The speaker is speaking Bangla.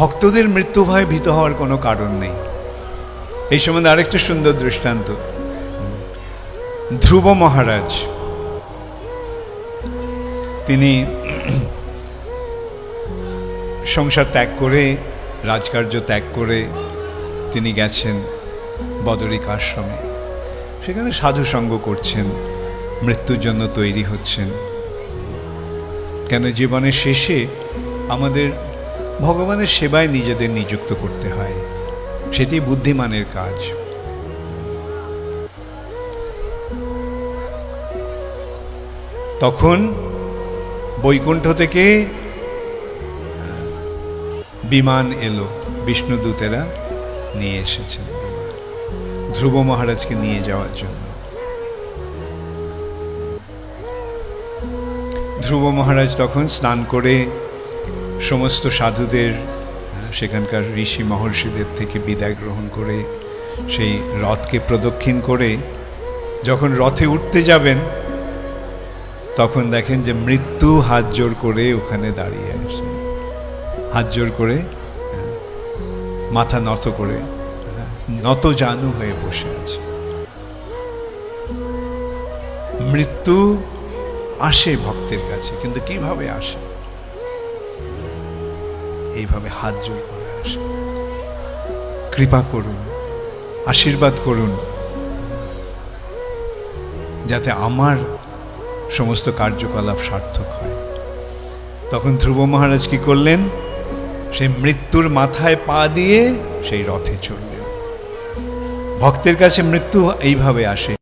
ভক্তদের মৃত্যু ভয়ে ভীত হওয়ার কোনো কারণ নেই। এই সম্বন্ধে আরেকটা সুন্দর দৃষ্টান্ত, ধ্রুব মহারাজ, তিনি সংসার ত্যাগ করে, রাজকার্য ত্যাগ করে তিনি গেছেন বদরিক আশ্রমে। সেখানে সাধু সঙ্গ করছেন, মৃত্যুর জন্য তৈরি হচ্ছেন। কেন জীবনের শেষে আমাদের ভগবানের সেবায় নিজেদের নিযুক্ত করতে হয়, সেটি বুদ্ধিমানের কাজ। তখন বৈকুণ্ঠ থেকে বিমান এলো, বিষ্ণুদূতেরা নিয়ে এসেছেন ধ্রুব মহারাজকে নিয়ে যাওয়ার জন্য। ধ্রুব মহারাজ তখন স্নান করে সমস্ত সাধুদের, সেখানকার ঋষি মহর্ষিদের থেকে বিদায় গ্রহণ করে সেই রথকে প্রদক্ষিণ করে যখন রথে উঠতে যাবেন, তখন দেখেন যে মৃত্যু হাত জোর করে ওখানে দাঁড়িয়ে আছে, হাত জোর করে, মাথা নত করে, নত জানু হয়ে বসে আছে। মৃত্যু আসে ভক্তের কাছে, কিন্তু কিভাবে আসে? এইভাবে হাত জোর করে আসে। কৃপা করুন, আশীর্বাদ করুন, যাতে আমার সমস্ত কার্যকলাপ সার্থক হয়। তখন ধ্রুব মহারাজ কি করলেন? সেই মৃত্যুর মাথায় পা দিয়ে সেই রথে চললেন। ভক্তের কাছে মৃত্যু এইভাবে আসে।